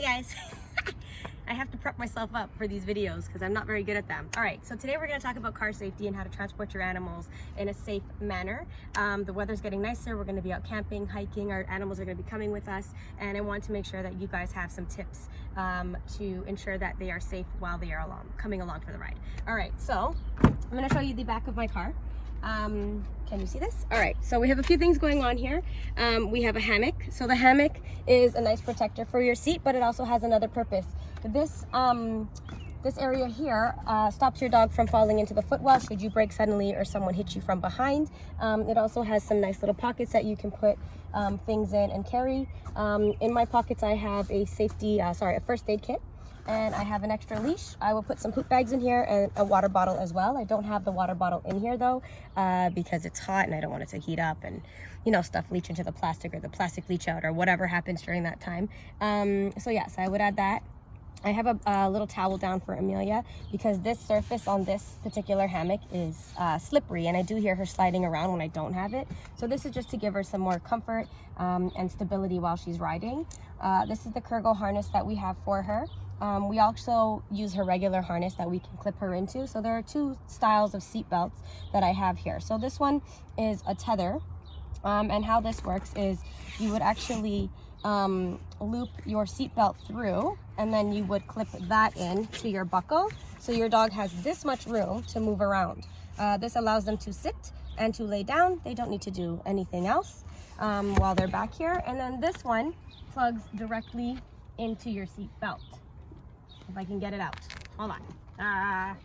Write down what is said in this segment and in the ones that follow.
guys. I have to prep myself up for these videos because I'm not very good at them. All right, so today we're going to talk about car safety and how to transport your animals in a safe manner. The weather's getting nicer. We're going to be out camping, hiking. Our animals are going to be coming with us, and I want to make sure that you guys have some tips to ensure that they are safe while they are coming along for the ride. All right, so I'm going to show you the back of my car. Can you see this? All right, so we have a few things going on here. We have a hammock. So the hammock is a nice protector for your seat, but it also has another purpose. This area here stops your dog from falling into the footwell should you brake suddenly or someone hit you from behind. It also has some nice little pockets that you can put things in and carry. In my pockets I have a first aid kit, and I have an extra leash. I will put some poop bags in here and a water bottle as well. I don't have the water bottle in here though because it's hot and I don't want it to heat up and stuff leach into the plastic or the plastic leach out or whatever happens during that time. So yes, I would add that. I have a little towel down for Amelia because this surface on this particular hammock is slippery, and I do hear her sliding around when I don't have it. So this is just to give her some more comfort and stability while she's riding. This is the Kurgo harness that we have for her. We also use her regular harness that we can clip her into. So there are two styles of seat belts that I have here. So this one is a tether, and how this works is you would actually loop your seatbelt through, and then you would clip that in to your buckle, so your dog has this much room to move around. This allows them to sit and to lay down. They don't need to do anything else while they're back here. And then this one plugs directly into your seatbelt. If I can get it out. Hold on.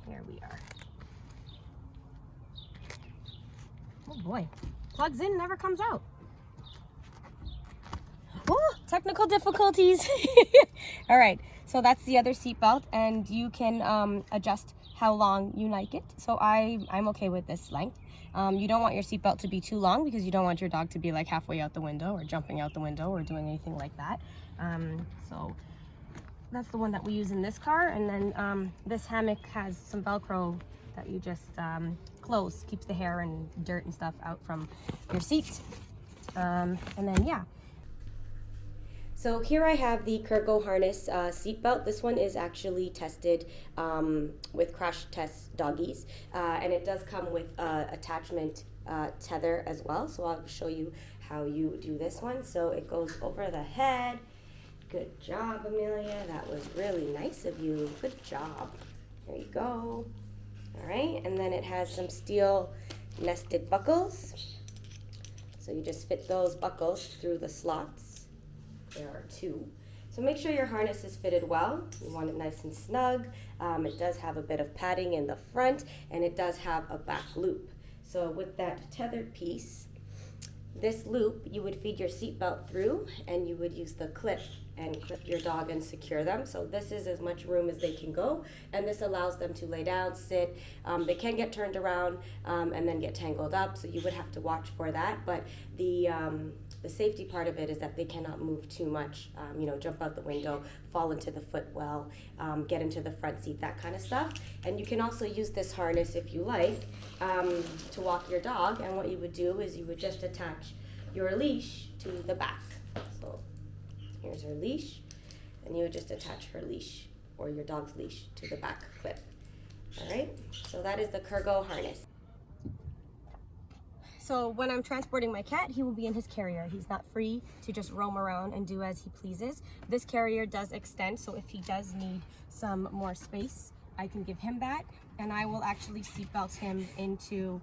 Here we are. Oh boy. Plugs in, never comes out. Oh, technical difficulties. All right, so that's the other seat belt, and you can adjust how long you like it. So I'm okay with this length. You don't want your seat belt to be too long because you don't want your dog to be like halfway out the window or jumping out the window or doing anything like that. So that's the one that we use in this car. And then this hammock has some Velcro that you just close, keeps the hair and dirt and stuff out from your seat. And then yeah. So here I have the Kurgo harness seat belt. This one is actually tested with crash test doggies, and it does come with attachment tether as well. So I'll show you how you do this one. So it goes over the head. Good job, Amelia. That was really nice of you. Good job. There you go. All right, and then it has some steel nested buckles. So you just fit those buckles through the slots. There are two. So make sure your harness is fitted well. You want it nice and snug. It does have a bit of padding in the front, and it does have a back loop. So with that tethered piece, this loop you would feed your seatbelt through, and you would use the clip and clip your dog and secure them. So this is as much room as they can go, and this allows them to lay down, sit. They can get turned around and then get tangled up, so you would have to watch for that. But the safety part of it is that they cannot move too much, jump out the window, fall into the footwell, get into the front seat, that kind of stuff. And you can also use this harness if you like to walk your dog, and what you would do is you would just attach your leash to the back. So here's her leash, and you would just attach her leash or your dog's leash to the back clip. All right, so that is the Kurgo harness. So when I'm transporting my cat, he will be in his carrier. He's not free to just roam around and do as he pleases. This carrier does extend, so if he does need some more space, I can give him that, and I will actually seatbelt him into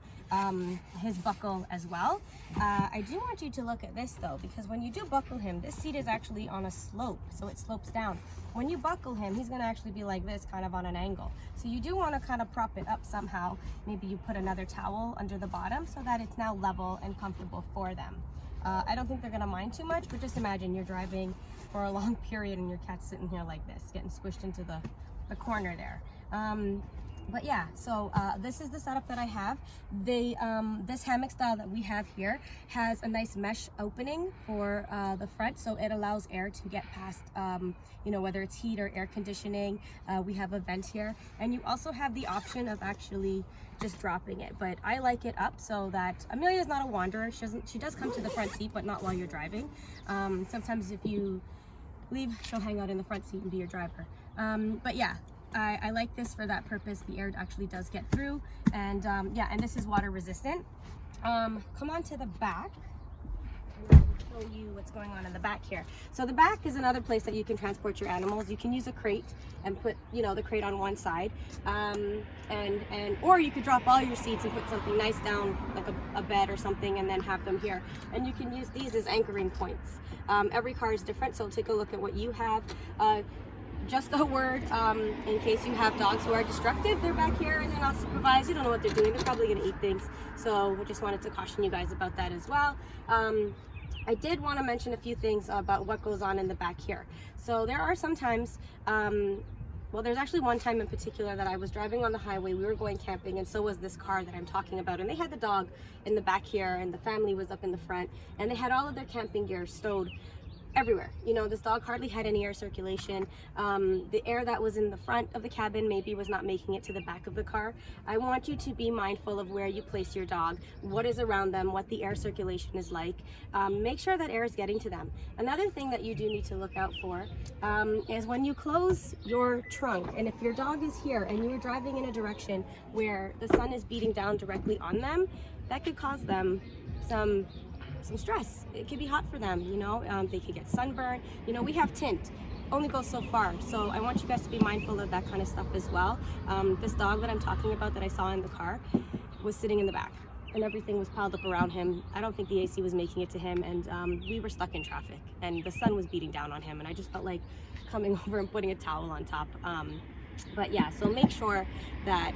his buckle as well. I do want you to look at this though, because when you do buckle him, this seat is actually on a slope, so it slopes down. When you buckle him, he's gonna actually be like this, kind of on an angle. So you do wanna kind of prop it up somehow. Maybe you put another towel under the bottom so that it's now level and comfortable for them. I don't think they're gonna mind too much, but just imagine you're driving for a long period and your cat's sitting here like this, getting squished into the corner there. But yeah, so this is the setup that I have. This hammock style that we have here has a nice mesh opening for the front, so it allows air to get past, whether it's heat or air conditioning. We have a vent here, and you also have the option of actually just dropping it. But I like it up so that Amelia is not a wanderer. She does come to the front seat, but not while you're driving. Sometimes if you leave, she'll hang out in the front seat and be your driver. But yeah, I like this for that purpose. The air actually does get through, and yeah, and this is water resistant. Come on to the back. Show you what's going on in the back here. So the back is another place that you can transport your animals. You can use a crate and put, you know, the crate on one side, or you could drop all your seats and put something nice down, like a bed or something, and then have them here. And you can use these as anchoring points. Every car is different, so take a look at what you have. Just a word, in case you have dogs who are destructive, they're back here and they're not supervised. You don't know what they're doing. They're probably going to eat things. So I just wanted to caution you guys about that as well. I did want to mention a few things about what goes on in the back here. So there are sometimes, well, there's actually one time in particular that I was driving on the highway. We were going camping, and so was this car that I'm talking about. And they had the dog in the back here, and the family was up in the front, and they had all of their camping gear stowed everywhere. You know, this dog hardly had any air circulation. The air that was in the front of the cabin maybe was not making it to the back of the car. I want you to be mindful of where you place your dog, what is around them, what the air circulation is like. Make sure that air is getting to them. Another thing that you do need to look out for is when you close your trunk, and if your dog is here and you're driving in a direction where the sun is beating down directly on them, that could cause them some stress. It could be hot for them, you know. They could get sunburned. You know, we have tint, only goes so far, so I want you guys to be mindful of that kind of stuff as well. This dog that I'm talking about that I saw in the car was sitting in the back, and everything was piled up around him. I don't think the AC was making it to him, and we were stuck in traffic, and the sun was beating down on him, and I just felt like coming over and putting a towel on top. But yeah, so make sure that,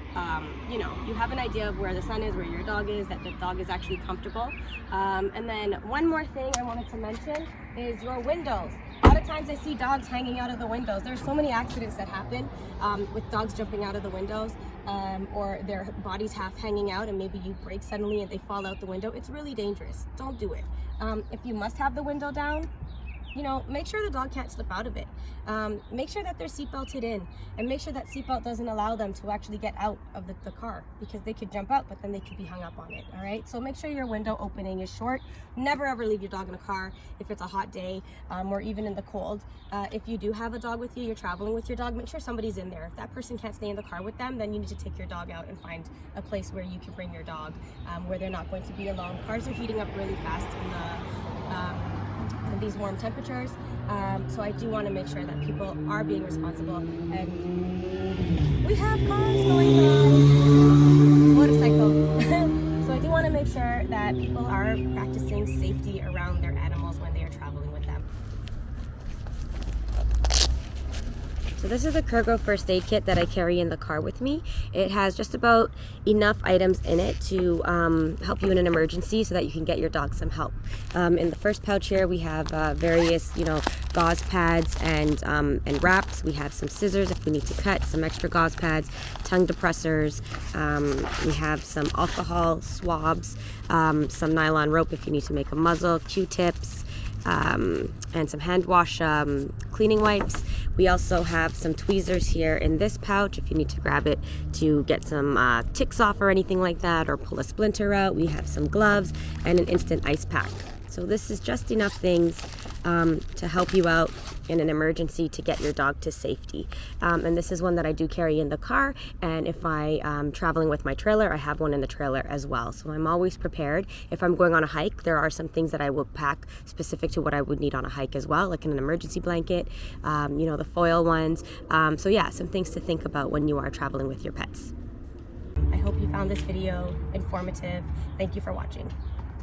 you know, you have an idea of where the sun is, where your dog is, that the dog is actually comfortable. And then one more thing I wanted to mention is your windows. A lot of times I see dogs hanging out of the windows. There's so many accidents that happen with dogs jumping out of the windows, or their bodies half hanging out, and maybe you brake suddenly and they fall out the window. It's really dangerous. Don't do it. If you must have the window down, you know, make sure the dog can't slip out of it. Make sure that they're seatbelted in, and make sure that seatbelt doesn't allow them to actually get out of the car, because they could jump out, but then they could be hung up on it. All right, so make sure your window opening is short. Never ever leave your dog in a car if it's a hot day, or even in the cold. If you do have a dog with you, you're traveling with your dog, make sure somebody's in there. If that person can't stay in the car with them, then you need to take your dog out and find a place where you can bring your dog, where they're not going to be alone. Cars are heating up really fast in these warm temperatures, so I do want to make sure that people are being responsible, and we have cars going on, motorcycle. So I do want to make sure that people are practicing safety around their animals when they are traveling with them. So this is a Kurgo First Aid Kit that I carry in the car with me. It has just about enough items in it to help you in an emergency so that you can get your dog some help. In the first pouch here we have various, you know, gauze pads and wraps. We have some scissors if we need to cut, some extra gauze pads, tongue depressors. We have some alcohol swabs, some nylon rope if you need to make a muzzle, Q-tips, and some hand wash cleaning wipes. We also have some tweezers here in this pouch if you need to grab it to get some ticks off or anything like that, or pull a splinter out. We have some gloves and an instant ice pack. So this is just enough things to help you out in an emergency to get your dog to safety. And this is one that I do carry in the car, and if I'm traveling with my trailer, I have one in the trailer as well. So I'm always prepared. If I'm going on a hike, there are some things that I will pack specific to what I would need on a hike as well, like an emergency blanket, you know, the foil ones. So yeah, some things to think about when you are traveling with your pets. I hope you found this video informative. Thank you for watching.